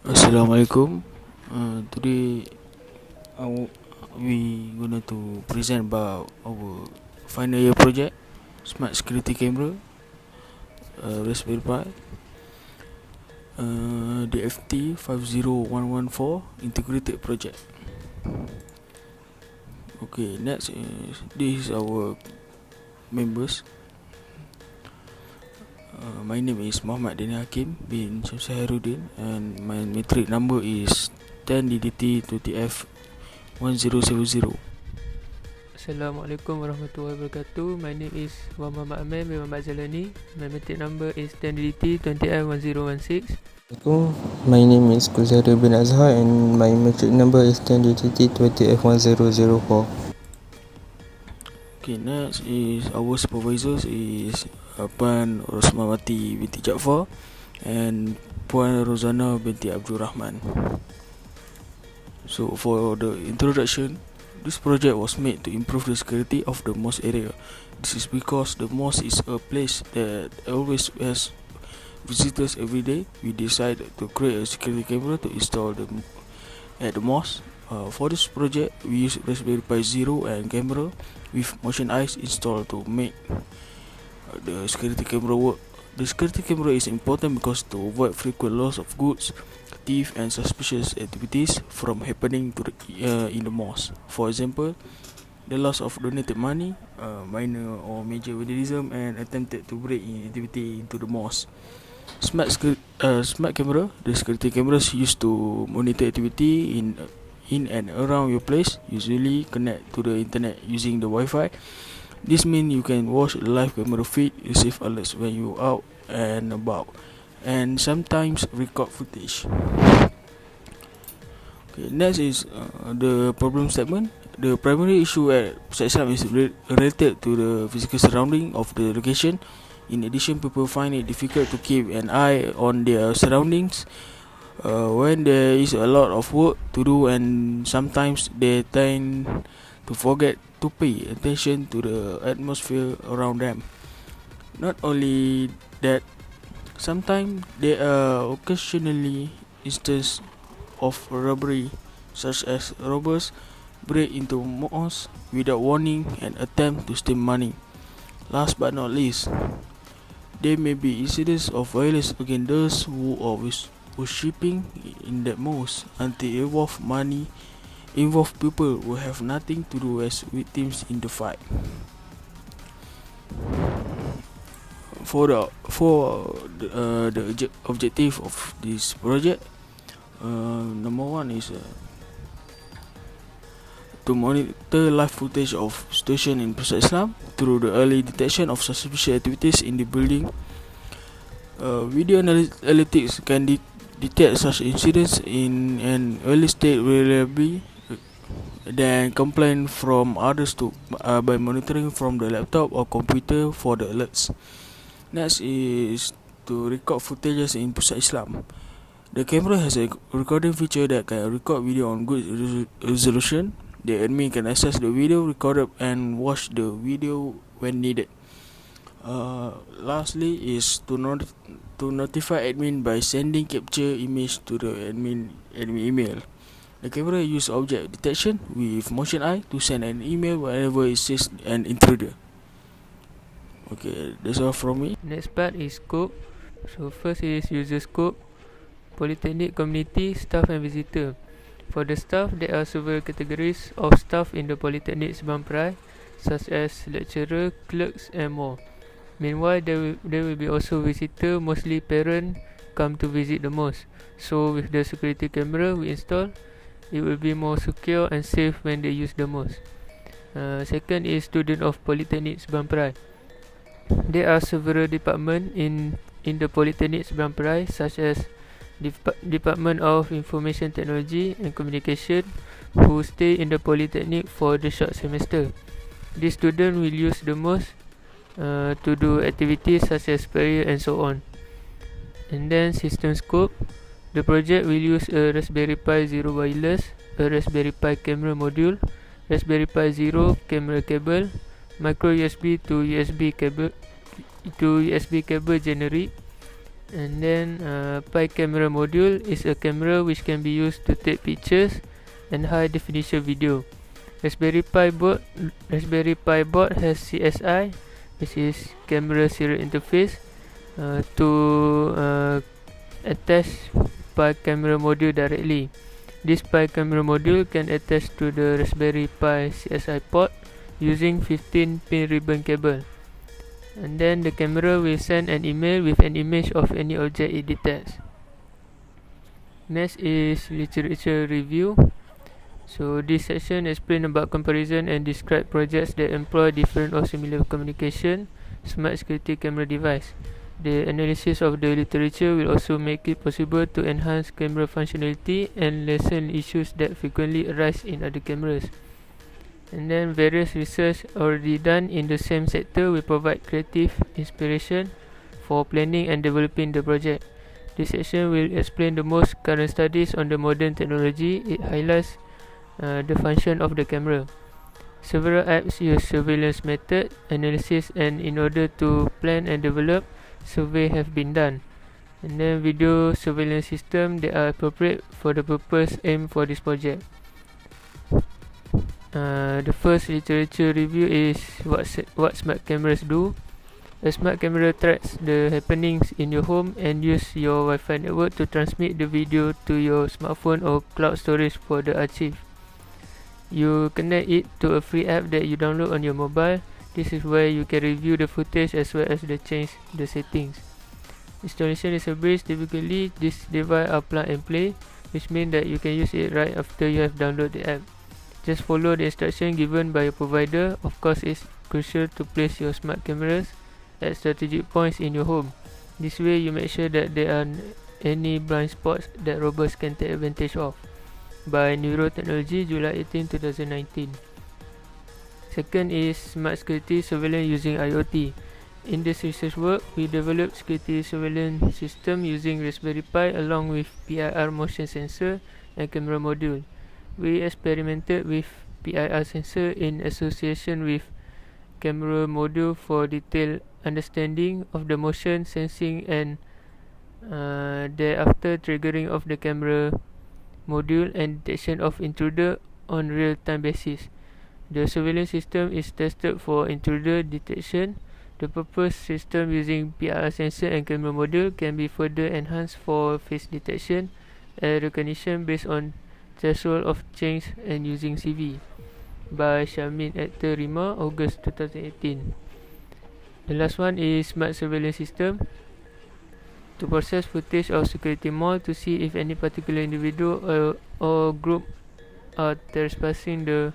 Assalamualaikum. Today we gonna to present about our final year project, smart security camera, Raspberry Pi, DFT 50114 integrated project. Okay, next is this is our members. My name is Mohamad Hakim bin SHAMSULHAIRUDIN and my metric number is 10DDT 20F 1070. Assalamualaikum warahmatullahi wabarakatuh. My name is Muhammad AMIR bin ZAILANI. My metric number is 10DT 20F1016. Assalamualaikum. My name is QHUZAIRIL bin AZHAR and my metric number is 10DT 20F1004. Okay, next is our supervisors is Puan Rosmawati binti Jaafar and Puan Rozana binti Abdul Rahman. So for the introduction, this project was made to improve the security of the mosque area. This is because the mosque is a place that always has visitors every day. We decided to create a security camera to install them at the mosque. For this project, we use Raspberry Pi Zero and camera with motion eyes installed to make the security camera work. The security camera is important because to avoid frequent loss of goods, theft and suspicious activities from happening to in the mosque. For example, the loss of donated money, minor or major vandalism, and attempted to break in activity into the mosque. Smart camera. The security cameras used to monitor activity in and around your place. Usually connect to the internet using the Wi-Fi. This means you can watch live camera feed, receive alerts when you out and about, and sometimes record footage. Okay, next is the problem statement. The primary issue at Pusat Islam is related to the physical surrounding of the location. In addition, people find it difficult to keep an eye on their surroundings when there is a lot of work to do, and sometimes they tend to forget to pay attention to the atmosphere around them. Not only that, sometimes there are occasionally instances of robbery, such as robbers break into mosques without warning and attempt to steal money. Last but not least, there may be incidents of violence against those who are worshipping in that mosque until involve people who have nothing to do as victims in the fight. For the objective of this project, number one is to monitor live footage of situation in Pusat Islam through the early detection of suspicious activities in the building. Video analytics can detect such incidents in an early state reliably then complain from others by monitoring from the laptop or computer for the alerts. Next is to record footages in Pusat Islam. The camera has a recording feature that can record video on good resolution. The admin can access the video recorded and watch the video when needed. Lastly is to notify admin by sending capture image to the admin email. The camera use object detection with motion eye to send an email whenever it sees an intruder. Okay, that's all from me. Next part is scope. So first is user scope. Polytechnic community, staff and visitor. For the staff, there are several categories of staff in the Polytechnic Sebang PERAI, such as lecturer, clerks and more. Meanwhile, there will be also visitor, mostly parents come to visit the mosque. So with the security camera we install, it will be more secure and safe when they use the mosque. Second is student of Polytechnic Sebang PERAI. There are several departments in the Polytechnic Sebang PERAI, such as Department of Information Technology and Communication, who stay in the Polytechnic for the short semester. This student will use the mosque to do activities such as prayer and so on. And then system scope. The project will use a Raspberry Pi Zero wireless, a Raspberry Pi camera module, Raspberry Pi Zero camera cable, micro USB to USB cable generic, And then Pi camera module is a camera which can be used to take pictures and high definition video. Raspberry Pi board has CSI, which is camera serial interface, to attach Pi camera module directly. This Pi camera module can attach to the Raspberry Pi CSI port using 15-pin ribbon cable. And then the camera will send an email with an image of any object it detects. Next is literature review. So this section explains about comparison and describe projects that employ different or similar communication smart security camera device. The analysis of the literature will also make it possible to enhance camera functionality and lessen issues that frequently arise in other cameras. And then various research already done in the same sector will provide creative inspiration for planning and developing the project. This section will explain the most current studies on the modern technology. It highlights the function of the camera. Several apps use surveillance method analysis, and in order to plan and develop, survey have been done. And then video surveillance system that are appropriate for the purpose aimed for this project. The first literature review is what smart cameras do. A smart camera tracks the happenings in your home and use your Wi-Fi network to transmit the video to your smartphone or cloud storage for the archive. You connect it to a free app that you download on your mobile. This is where you can review the footage as well as change the settings. Installation is a breeze. Typically, this device are plug and play, which means that you can use it right after you have downloaded the app. Just follow the instruction given by your provider. Of course, it's crucial to place your smart cameras at strategic points in your home. This way, you make sure that there are any blind spots that robbers can take advantage of. By Neurotechnology, July 18, 2019. Second is smart security surveillance using IoT. In this research work, we developed security surveillance system using Raspberry Pi along with PIR motion sensor and camera module. We experimented with PIR sensor in association with camera module for detailed understanding of the motion sensing and thereafter triggering of the camera module and detection of intruder on real-time basis. The surveillance system is tested for intruder detection. The proposed system using PIR sensor and camera module can be further enhanced for face detection and recognition based on threshold of change and using CV. By Shamin Ekter Rima, August 2018. The last one is smart surveillance system. To process footage of security mall to see if any particular individual or group are trespassing the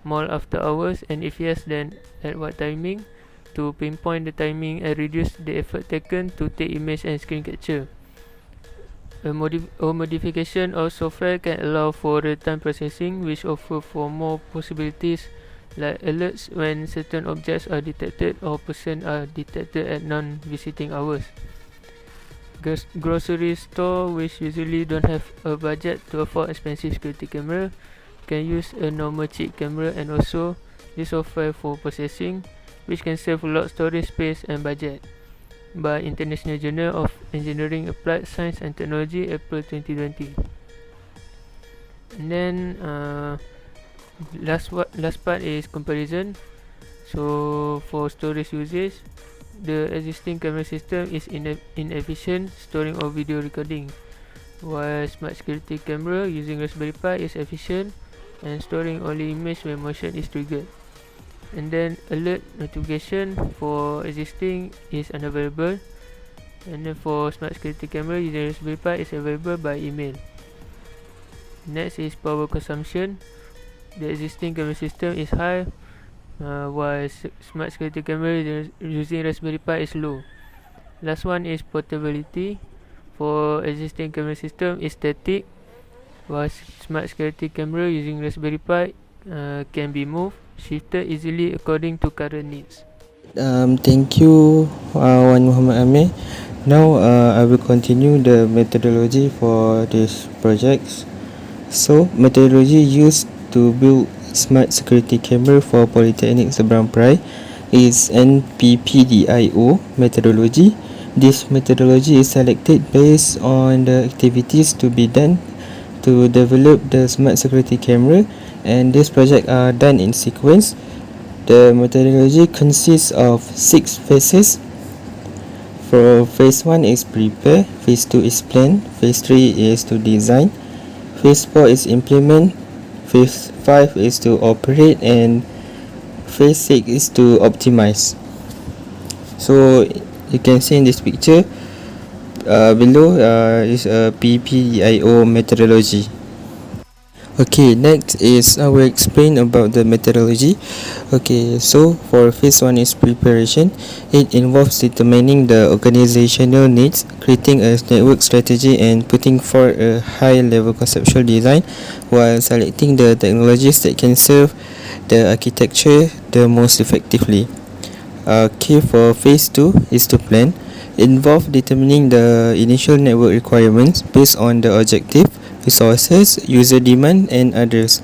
mall after hours, and if yes, then at what timing. To pinpoint the timing and reduce the effort taken to take image and screen capture. A modification of software can allow for real-time processing, which offer for more possibilities like alerts when certain objects are detected or persons are detected at non-visiting hours. Grocery store, which usually don't have a budget to afford expensive security camera, can use a normal cheap camera, and also this software for processing, which can save a lot storage space and budget. By International Journal of Engineering Applied Science and Technology, April 2020. And then last part is comparison. So for storage usage, the existing camera system is inefficient storing or video recording, while smart security camera using Raspberry Pi is efficient and storing only image when motion is triggered. And then alert notification for existing is unavailable, and then for smart security camera using Raspberry Pi is available by email. Next is power consumption. The existing camera system is high, while smart security camera using Raspberry Pi is low. Last one is portability. For existing camera system is static, while smart security camera using Raspberry Pi can be moved, shifted easily according to current needs. Thank you, Wan Muhammad Amir. Now I will continue the methodology for these projects. So, methodology used to build smart security camera for Polytechnic Seberang PERAI is NPPDIO methodology. This methodology is selected based on the activities to be done to develop the smart security camera, and these projects are done in sequence. The methodology consists of 6 phases. For phase 1 is prepare, phase 2 is plan, phase 3 is to design, phase 4 is implement, phase 5 is to operate, and phase 6 is to optimize. So you can see in this picture below is a PPIO methodology. Okay, next is I will explain about the methodology. Okay, so for phase 1 is preparation. It involves determining the organizational needs, creating a network strategy, and putting forth a high level conceptual design while selecting the technologies that can serve the architecture the most effectively. Okay, for phase 2 is to plan. It involves determining the initial network requirements based on the objective, resources, user demand, and others.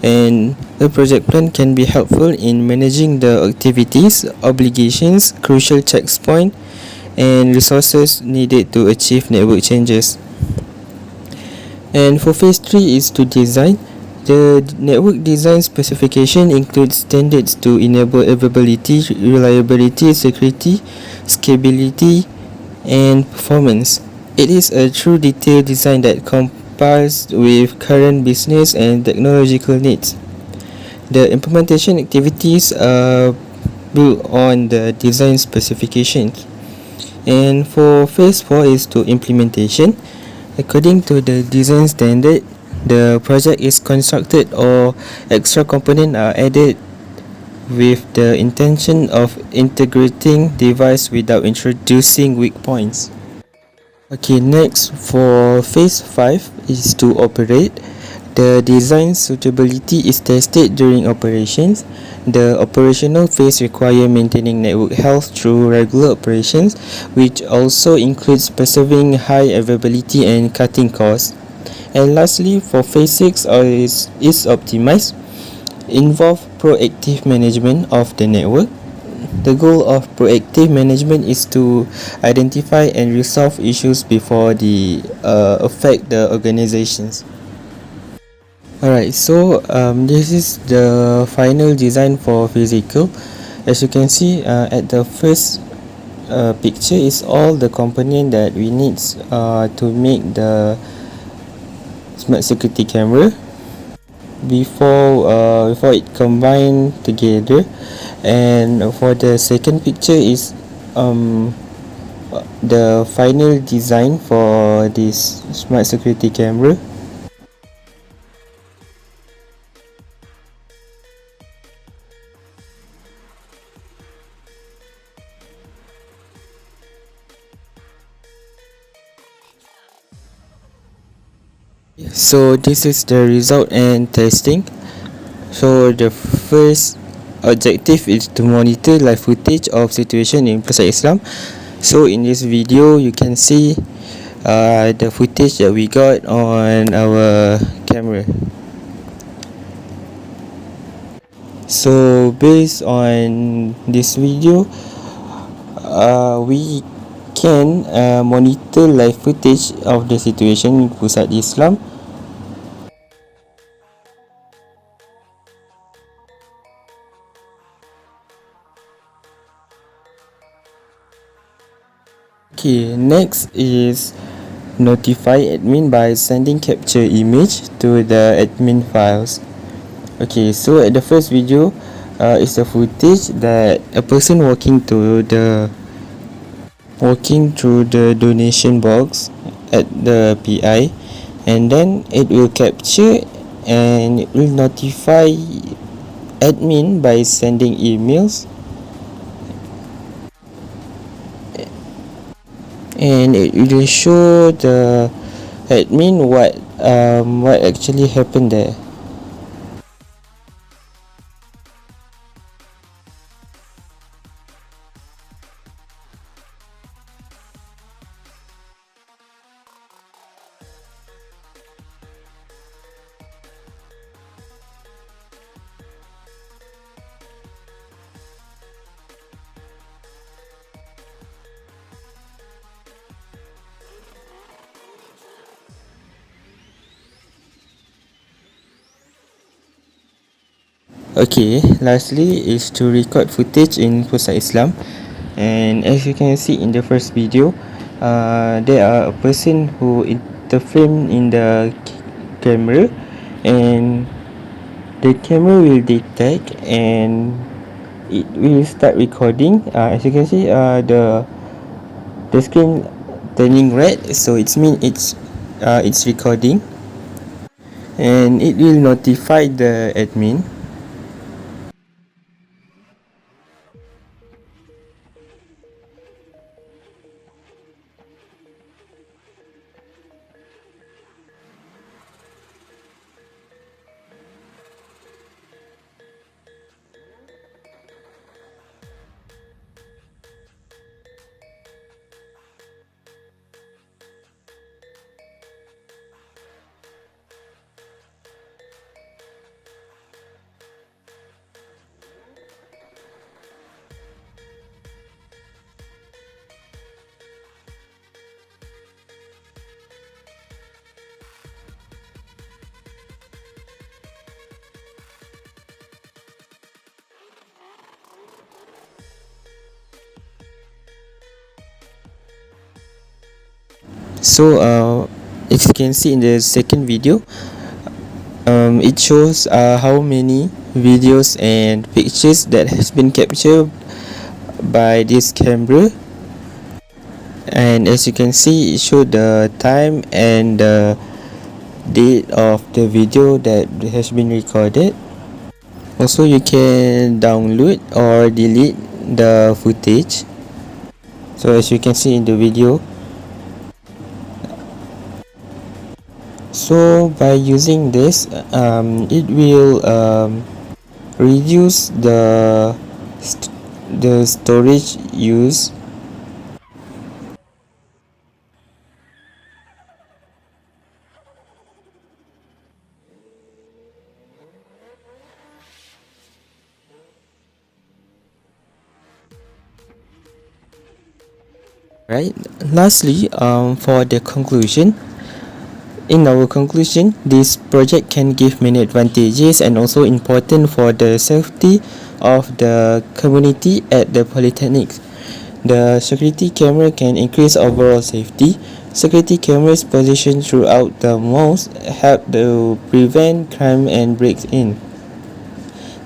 And a project plan can be helpful in managing the activities, obligations, crucial checkpoints, and resources needed to achieve network changes. And for phase 3 is to design. The network design specification includes standards to enable availability, reliability, security, scalability, and performance. It is a true detailed design that complies with current business and technological needs. The implementation activities are built on the design specifications. And for phase 4 is to implementation. According to the design standard, the project is constructed or extra components are added with the intention of integrating device without introducing weak points. Okay, next for phase 5 is to operate. The design suitability is tested during operations. The operational phase requires maintaining network health through regular operations, which also includes preserving high availability and cutting costs. And lastly, for phase 6 is optimized, involve proactive management of the network. The goal of proactive management is to identify and resolve issues before they affect the organizations. Alright, so this is the final design for physical. As you can see at the first picture is all the component that we need to make the smart security camera before it combined together. And for the second picture is the final design for this smart security camera. So this is the result and testing. So the first objective is to monitor live footage of situation in Pasar Islam. So in this video you can see the footage that we got on our camera. So based on this video we can monitor live footage of the situation in Pusat Islam. Okay, next is notify admin by sending capture image to the admin files. Okay, so at the first video is the footage that a person walking through the donation box at the PI, and then it will capture and it will notify admin by sending emails, and it will show the admin what actually happened there. Okay, lastly is to record footage in Pusat Islam, and as you can see in the first video, there are a person who interframe in the camera, and the camera will detect and it will start recording. As you can see, the screen turning red, so it's recording, and it will notify the admin. So as you can see in the second video, it shows how many videos and pictures that has been captured by this camera, and as you can see it showed the time and the date of the video that has been recorded. Also, you can download or delete the footage. So as you can see in the video, so by using this, it will reduce the storage use. Right. Lastly, for the conclusion, in our conclusion, this project can give many advantages and also important for the safety of the community at the polytechnics. The security camera can increase overall safety. Security cameras positioned throughout the malls help to prevent crime and breaks in.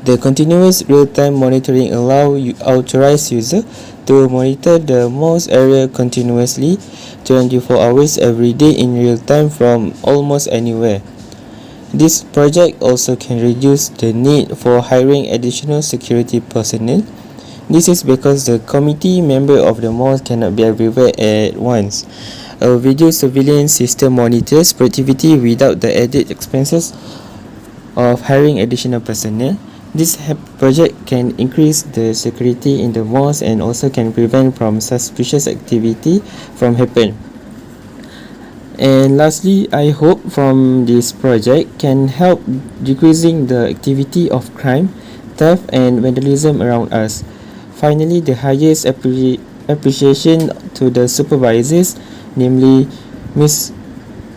The continuous real-time monitoring allows authorized users to monitor the mall's area continuously 24 hours every day in real time from almost anywhere. This project also can reduce the need for hiring additional security personnel. This is because the committee member of the mall cannot be everywhere at once. A video surveillance system monitors productivity without the added expenses of hiring additional personnel. This project can increase the security in the malls and also can prevent from suspicious activity from happen. And lastly, I hope from this project can help decreasing the activity of crime, theft and vandalism around us. Finally, the highest appreciation to the supervisors, namely Miss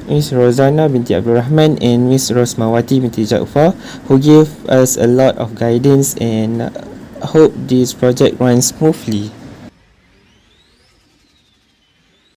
Rozana binti Abdul Rahman and Miss Rosmawati binti Jaafar, who gave us a lot of guidance, and hope this project runs smoothly.